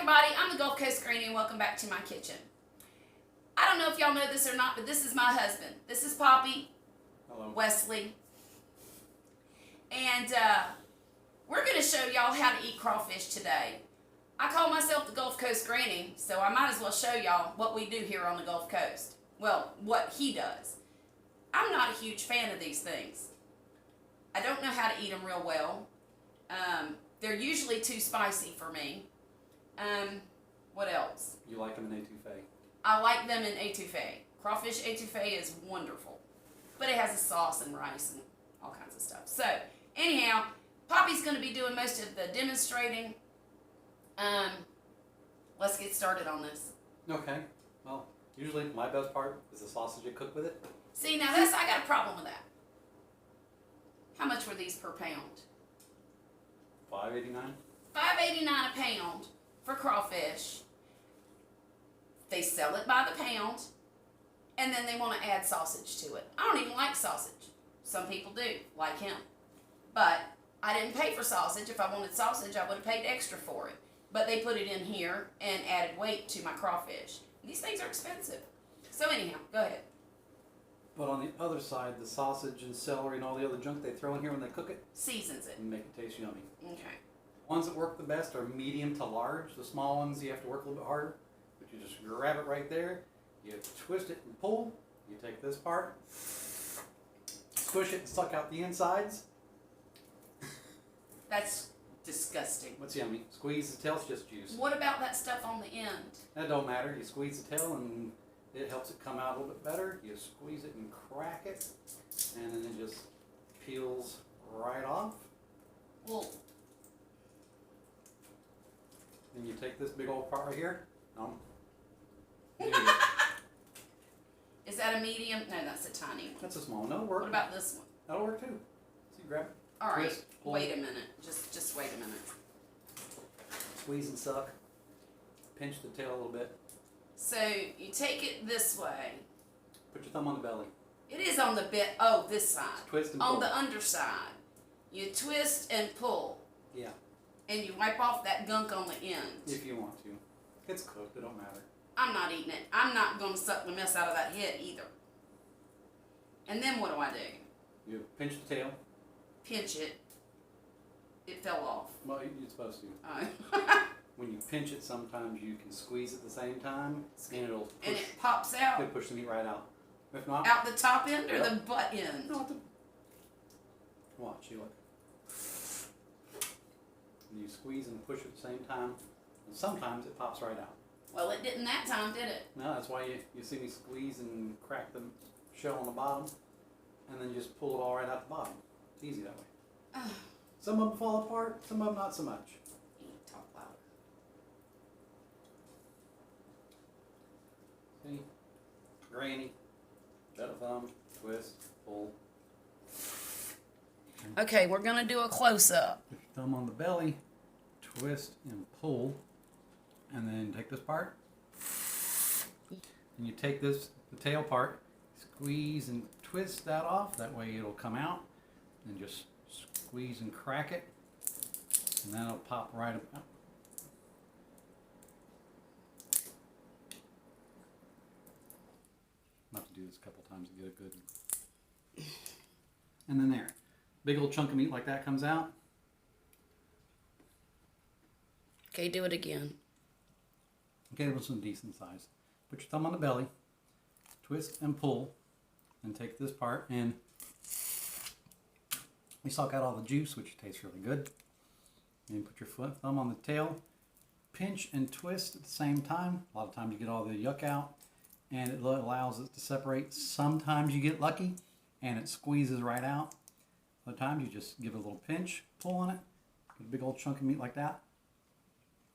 everybody, I'm the Gulf Coast Granny and welcome back to my kitchen. I don't know if y'all know this or not, but this is my husband. This is Poppy. Hello. Wesley. And we're going to show y'all how to eat crawfish today. I call myself the Gulf Coast Granny, so I might as well show y'all what we do here on the Gulf Coast. Well, what he does. I'm not a huge fan of these things. I don't know how to eat them real well. They're usually too spicy for me. What else? You like them in etouffee? I like them in etouffee. Crawfish etouffee is wonderful. But it has a sauce and rice and all kinds of stuff. So, anyhow, Poppy's going to be doing most of the demonstrating. Let's get started on this. Okay. Well, usually my best part is the sausage you cook with it. See, now I got a problem with that. How much were these per pound? $5.89. $5.89 a pound for crawfish. They sell it by the pound, and then they want to add sausage to it. I don't even like sausage. Some people do, like him. But I didn't pay for sausage. If I wanted sausage, I would have paid extra for it. But they put it in here and added weight to my crawfish. These things are expensive. So anyhow, go ahead. But on the other side, the sausage and celery and all the other junk they throw in here when they cook it Seasons it. and make it taste yummy. Okay. Ones that work the best are medium to large. The small ones you have to work a little bit harder. But you just grab it right there. You twist it and pull. You take this part, squish it and suck out the insides. That's disgusting. What's yummy? Squeeze the tail, it's just juice. What about that stuff on the end? That don't matter. You squeeze the tail and it helps it come out a little bit better. You squeeze it and crack it, and then it just peels right off. Well, Then you take this big old part right here. is that a medium? No, that's a tiny one. That's a small one. That'll work. What about this one? That'll work too. So you grab it. All right, twist, pull, wait a minute. Just wait a minute. squeeze and suck. Pinch the tail a little bit. So you take it this way. Put your thumb on the belly. It is on the bit. Oh, this side. Twist and on pull. the underside. You twist and pull. Yeah. And you wipe off that gunk on the end. If you want to. It's cooked. It don't matter. I'm not eating it. I'm not going to suck the mess out of that head either. And then what do I do? You pinch the tail. Pinch it. It fell off. Well, you're supposed to. Oh. When you pinch it, sometimes you can squeeze at the same time, and it'll push. And it pops out. It'll push the meat right out. If not, Out the top end or Yep. the butt end? no, watch, you look. And you squeeze and push at the same time, and sometimes it pops right out. Well, it didn't that time, did it? No, that's why you see me squeeze and crack the shell on the bottom, and then just pull it all right out the bottom. It's easy that way. Some of them fall apart, some of them not so much. You need to talk louder. See? Granny. Better thumb, twist, pull. Okay, we're going to do a close-up. Put your thumb on the belly, twist and pull, and then take this part. And you take this, the tail part, squeeze and twist that off. That way it'll come out. And just squeeze and crack it. And then it'll pop right up. I'll have to do this a couple times to get it good. And then there. Big old chunk of meat like that comes out. Okay, do it again. Okay, it was some decent size. Put your thumb on the belly, twist and pull, and take this part and you suck out all the juice, which tastes really good. And put your thumb on the tail, pinch and twist at the same time. A lot of times you get all the yuck out, and it allows it to separate. Sometimes you get lucky, and it squeezes right out. Other times you just give it a little pinch, pull on it, get a big old chunk of meat like that,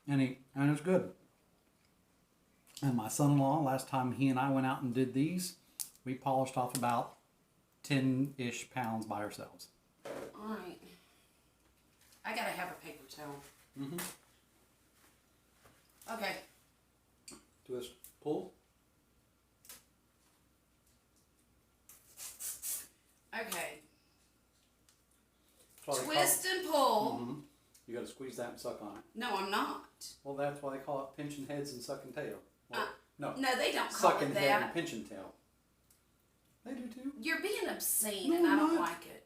and eat, and it's good. And my son-in-law, last time he and I went out and did these, we polished off about 10-ish pounds by ourselves. All right. I got to have a paper towel. Mm-hmm. Okay. Twist, pull. Okay. That's why they Twist and pull. Mm-hmm. You got to squeeze that and suck on it. No, I'm not. Well, that's why they call it pinching heads and sucking tail. Well, no, they don't call sucking it head and that. pinching tail. They do too. You're being obscene, No, and I I'm don't not. like it.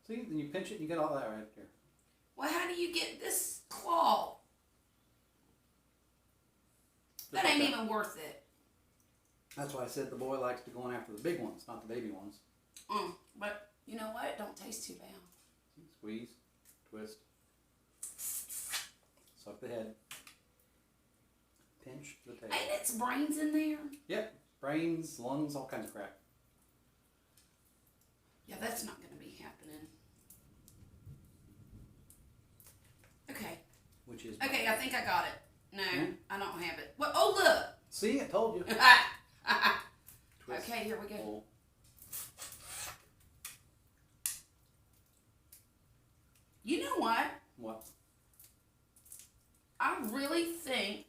See, then you pinch it and you get all that right there. Well, how do you get this claw? That Just ain't like even worth it. That's why I said the boy likes to go after the big ones, not the baby ones. But you know what? It don't taste too bad. Squeeze, twist, suck the head, pinch the tail. Ain't its brains in there? Yep, brains, lungs, all kinds of crap. Yeah, that's not going to be happening. Okay. Which is Okay, I think I got it. No, Hmm? I don't have it. Well, oh, look. See, I told you. Twist, Okay, here we go. pull. You know what? What? I really think.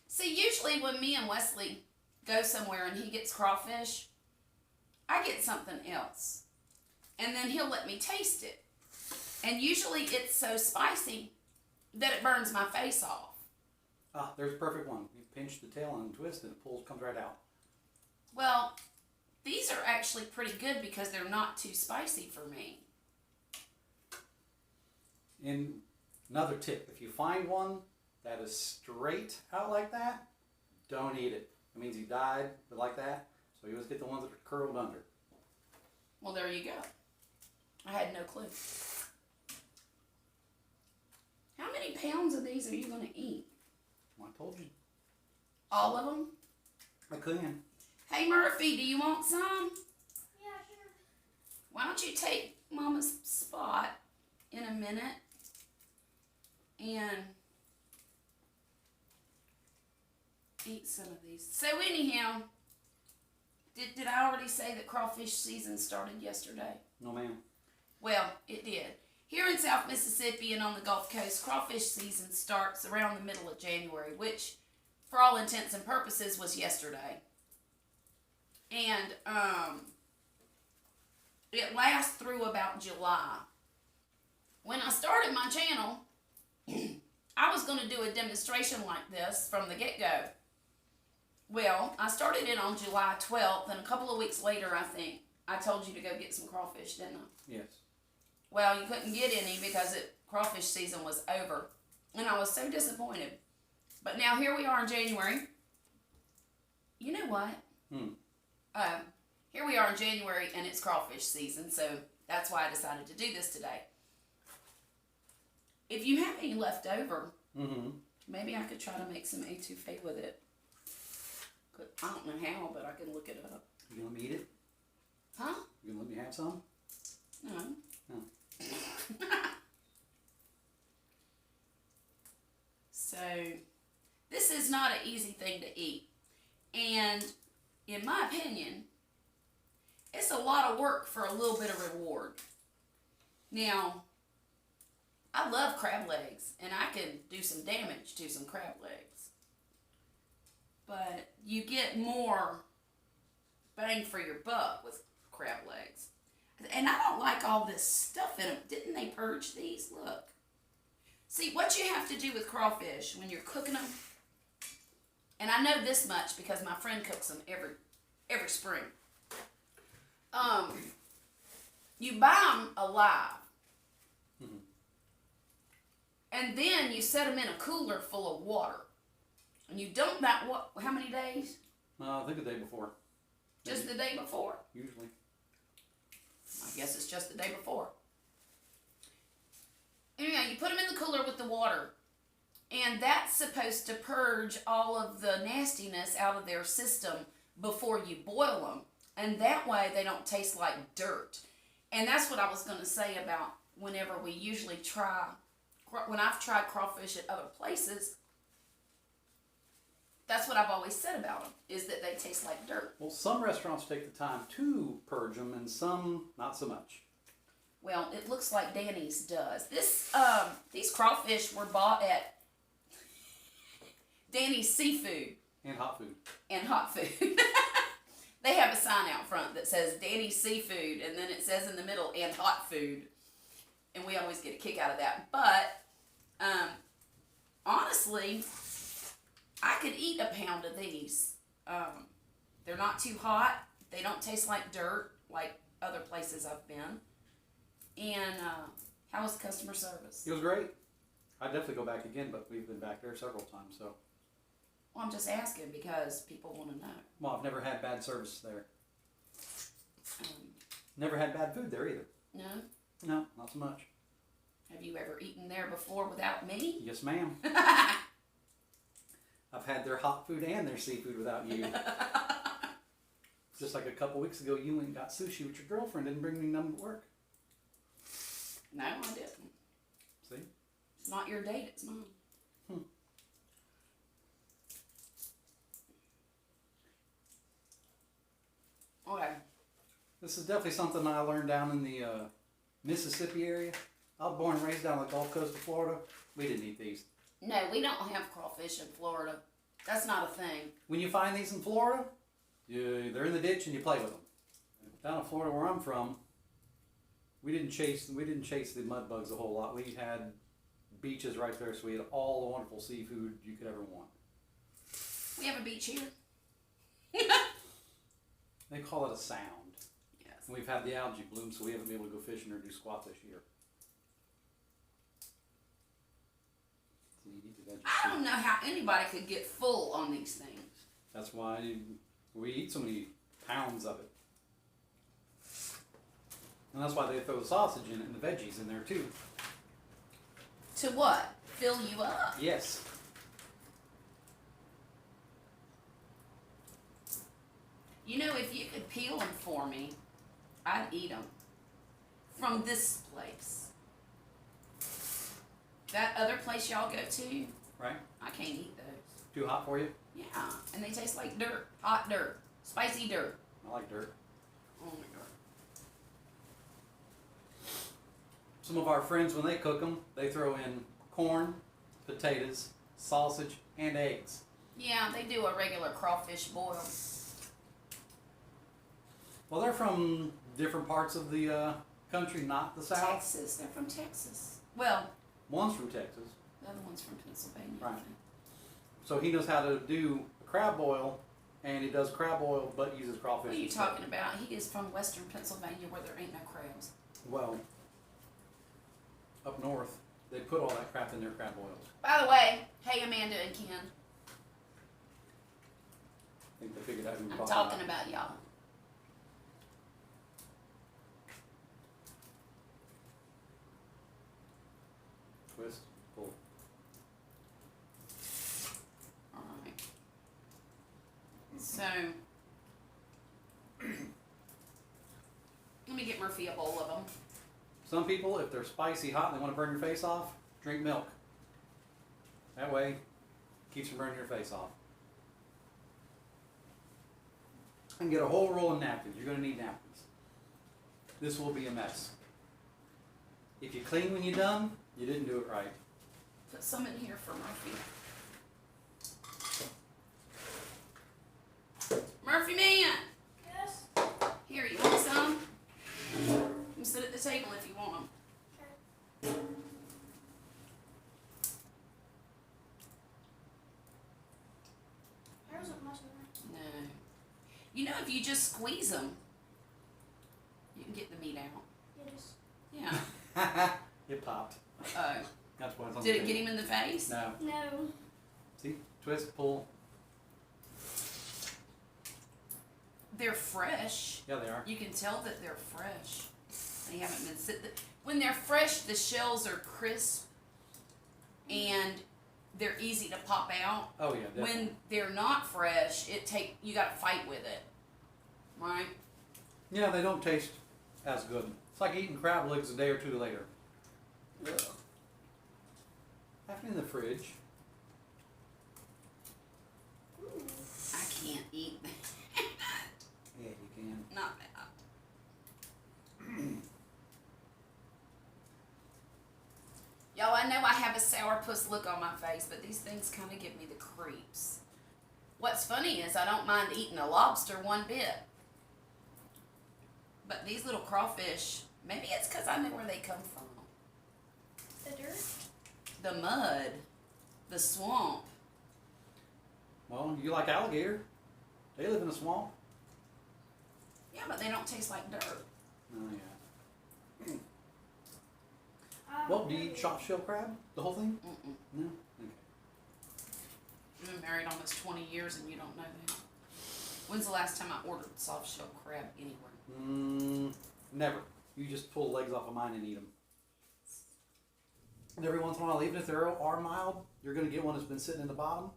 See, usually when me and Wesley go somewhere and he gets crawfish, I get something else. And then he'll let me taste it. And usually it's so spicy that it burns my face off. Ah, there's a perfect one. You pinch the tail and twist and it comes right out. Well, these are actually pretty good because they're not too spicy for me. And another tip, if you find one that is straight out like that, don't eat it. It means he died like that. So you always get the ones that are curled under. Well, there you go. I had no clue. How many pounds of these are you going to eat? Well, I told you. All of them? I can. Hey, Murphy, do you want some? Yeah, sure. Why don't you take Mama's spot in a minute and eat some of these. So anyhow, did I already say that crawfish season started yesterday? No, ma'am. Well, it did. Here in South Mississippi and on the Gulf Coast, crawfish season starts around the middle of January, which, for all intents and purposes, was yesterday. And it lasts through about July. When I started my channel, I was going to do a demonstration like this from the get-go. Well, I started it on July 12th, and a couple of weeks later, I think, I told you to go get some crawfish, didn't I? Yes. Well, you couldn't get any because crawfish season was over. And I was so disappointed. But now here we are in January. You know what? Here we are in January and it's crawfish season. So that's why I decided to do this today. If you have any left over, maybe I could try to make some etouffee with it. I don't know how, but I can look it up. You gonna let me eat it? Huh? You gonna let me have some? No. No. So, this is not an easy thing to eat. And, in my opinion, it's a lot of work for a little bit of reward. Now, I love crab legs, and I can do some damage to some crab legs. But you get more bang for your buck with crab legs. And I don't like all this stuff in them. Didn't they purge these? Look. See, what you have to do with crawfish when you're cooking them, and I know this much because my friend cooks them every spring. You buy them alive. And then you set them in a cooler full of water. And you dump that, how many days? I think the day before. Just the day before? Usually. I guess it's just the day before. Anyhow, you put them in the cooler with the water. And that's supposed to purge all of the nastiness out of their system before you boil them. And that way they don't taste like dirt. And that's what I was going to say about whenever we usually try, when I've tried crawfish at other places, that's what I've always said about them, is that they taste like dirt. Well, some restaurants take the time to purge them, and some not so much. Well, it looks like Danny's does. These crawfish were bought at Danny's Seafood. And hot food. And hot food. They have a sign out front that says Danny's Seafood, and then it says in the middle, and hot food. and we always get a kick out of that. But honestly, I could eat a pound of these. They're not too hot. They don't taste like dirt like other places I've been. And how was customer service? It was great. I'd definitely go back again, but we've been back there several times, so. Well, I'm just asking because people want to know. Well, I've never had bad service there. Um, Never had bad food there either. no? No, not so much. Have you ever eaten there before without me? Yes, ma'am. I've had their hot food and their seafood without you. Just like a couple weeks ago, you went and got sushi with your girlfriend, didn't bring me none to work. No, I didn't. See? It's not your date, it's mine. Okay. This is definitely something I learned down in the Mississippi area. I was born and raised down on the Gulf Coast of Florida. We didn't eat these. No, we don't have crawfish in Florida. That's not a thing. When you find these in Florida, they're in the ditch and you play with them. Down in Florida where I'm from, we didn't chase the mud bugs a whole lot. We had beaches right there, so we had all the wonderful seafood you could ever want. We have a beach here. They call it a sound. Yes. We've had the algae bloom, so we haven't been able to go fishing or do squat this year. So you eat the veggies I too. don't know how anybody could get full on these things. That's why we eat so many pounds of it. And that's why they throw the sausage in it and the veggies in there too. To what? Fill you up. Yes. You know, if you could peel them for me, I'd eat them. From this place. That other place y'all go to, Right? I can't eat those. Too hot for you? Yeah, and they taste like dirt. Hot dirt. Spicy dirt. I like dirt. Oh my god. Some of our friends, when they cook them, they throw in corn, potatoes, sausage, and eggs. Yeah, they do a regular crawfish boil. Well, they're from different parts of the country, not the South. Texas. They're from Texas. Well, One's from Texas. the other one's from Pennsylvania. I Right. think. So he knows how to do a crab boil, and he does crab boil, but uses crawfish. What are you instead. talking about? He is from western Pennsylvania where there ain't no crabs. Well, up north, they put all that crap in their crab boils. By the way, hey Amanda and Ken, I think they figured out who we I'm were talking about y'all. Twist, pull. Alright. So, let me get Murphy a bowl of them. Some people, if they're spicy hot and they want to burn your face off, drink milk. That way, keeps from burning your face off. And get a whole roll of napkins. You're going to need napkins. This will be a mess. If you clean when you're done, you didn't do it right. Put some in here for Murphy. Murphy man! Yes. Here, you want some? You can sit at the table if you want them. There wasn't much in there. No. You know, if you just squeeze them, you can get the meat out. Yes. Yeah. It popped. Oh. That's why it's on Did the it get table. him in the face? No. No. See? Twist, pull. They're fresh. Yeah, they are. You can tell that they're fresh. They haven't been sitting. When they're fresh, the shells are crisp and they're easy to pop out. Oh, yeah, definitely. When they're not fresh, you got to fight with it, right? Yeah, they don't taste as good. It's like eating crab legs a day or two later. Ugh. Have it in the fridge. I can't eat that. Yeah, you can. Not that. Y'all, I know I have a sourpuss look on my face, but these things kind of give me the creeps. What's funny is I don't mind eating a lobster one bit. But these little crawfish, maybe it's because I know where they come from. The dirt? The mud. The swamp. Well, you like alligator. They live in a swamp. Yeah, but they don't taste like dirt. Oh, yeah. Well, do you eat soft shell crab? The whole thing? Mm-mm. No? Okay. I've been married almost 20 years and you don't know that. When's the last time I ordered soft shell crab anywhere? Never. You just pull the legs off of mine and eat them. And every once in a while, even if they are mild, you're going to get one that's been sitting in the bottom,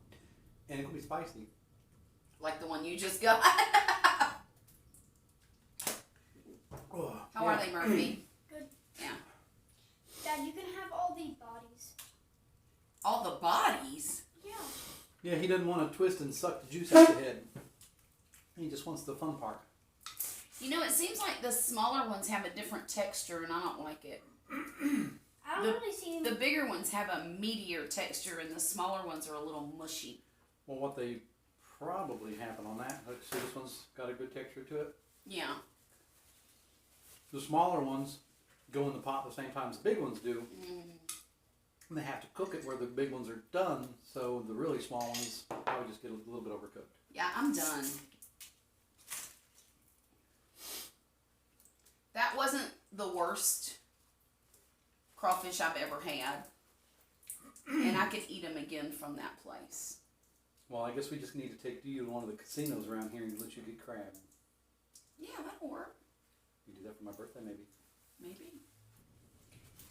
and it'll be spicy. Like the one you just got. How are they, Murphy? Good. Yeah. Dad, you can have all the bodies. All the bodies? Yeah. Yeah, he doesn't want to twist and suck the juice out the head. He just wants the fun part. You know, it seems like the smaller ones have a different texture, and I don't like it. I don't really see The bigger ones have a meatier texture, and the smaller ones are a little mushy. Well, what they probably happen on that, let's see, this one's got a good texture to it. Yeah. The smaller ones go in the pot at the same time as the big ones do. And they have to cook it where the big ones are done, so the really small ones probably just get a little bit overcooked. Yeah, I'm done. That wasn't the worst crawfish I've ever had. And I could eat them again from that place. Well, I guess we just need to take you to one of the casinos around here and let you get crab. Yeah, that'll work. You do that for my birthday, maybe. Maybe.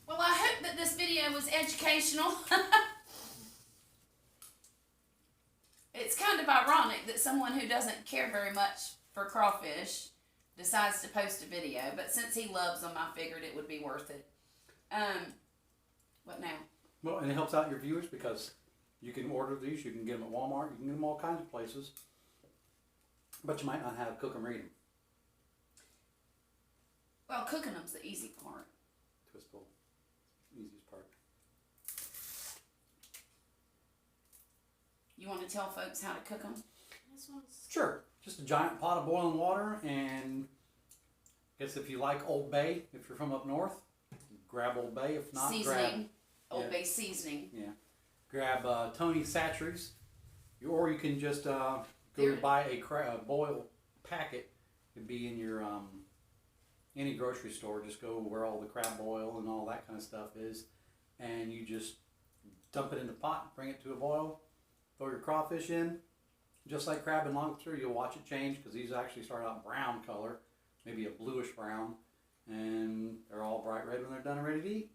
Well, I hope that this video was educational. It's kind of ironic that someone who doesn't care very much for crawfish decides to post a video, but since he loves them, I figured it would be worth it. What now? Well, and it helps out your viewers because you can order these, you can get them at Walmart, you can get them all kinds of places, but you might not have to cook them or eat them. Well, cooking them's the easy part. Twist pull, easiest part. You want to tell folks how to cook them? This one's... Sure, just a giant pot of boiling water, and I guess if you like Old Bay, if you're from up north, grab Old Bay. If not, Seasoning. Old yeah. Bay seasoning. Yeah, grab Tony Satchery's, or you can just go There- buy a boil packet. It'd be in your any grocery store. Just go where all the crab boil and all that kind of stuff is, and you just dump it in the pot, bring it to a boil, throw your crawfish in. Just like crab and lobster, you'll watch it change because these actually start out brown color, maybe a bluish brown, and they're all bright red when they're done and ready to eat.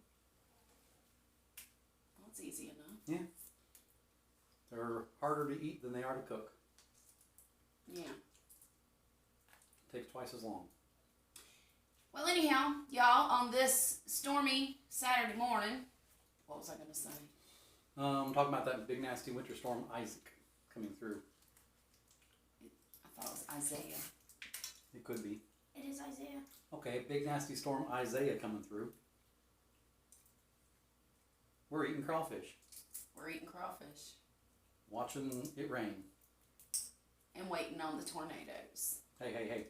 Well, it's easy enough. Yeah. They're harder to eat than they are to cook. Yeah. Takes twice as long. Well, anyhow, y'all, on this stormy Saturday morning, what was I going to say? I'm talking about that big nasty winter storm Isaac coming through. I thought it was Isaiah. It could be. It is Isaiah. Okay, big nasty storm Isaiah coming through. We're eating crawfish. We're eating crawfish. Watching it rain. And waiting on the tornadoes. Hey.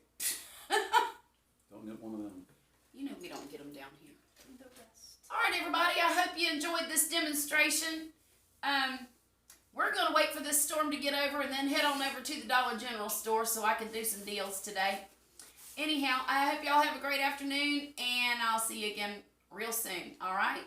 Don't get one of them. You know we don't get them down here. The rest. All right, everybody. I hope you enjoyed this demonstration. We're going to wait for this storm to get over and then head on over to the Dollar General store so I can do some deals today. Anyhow, I hope y'all have a great afternoon, and I'll see you again real soon. All right?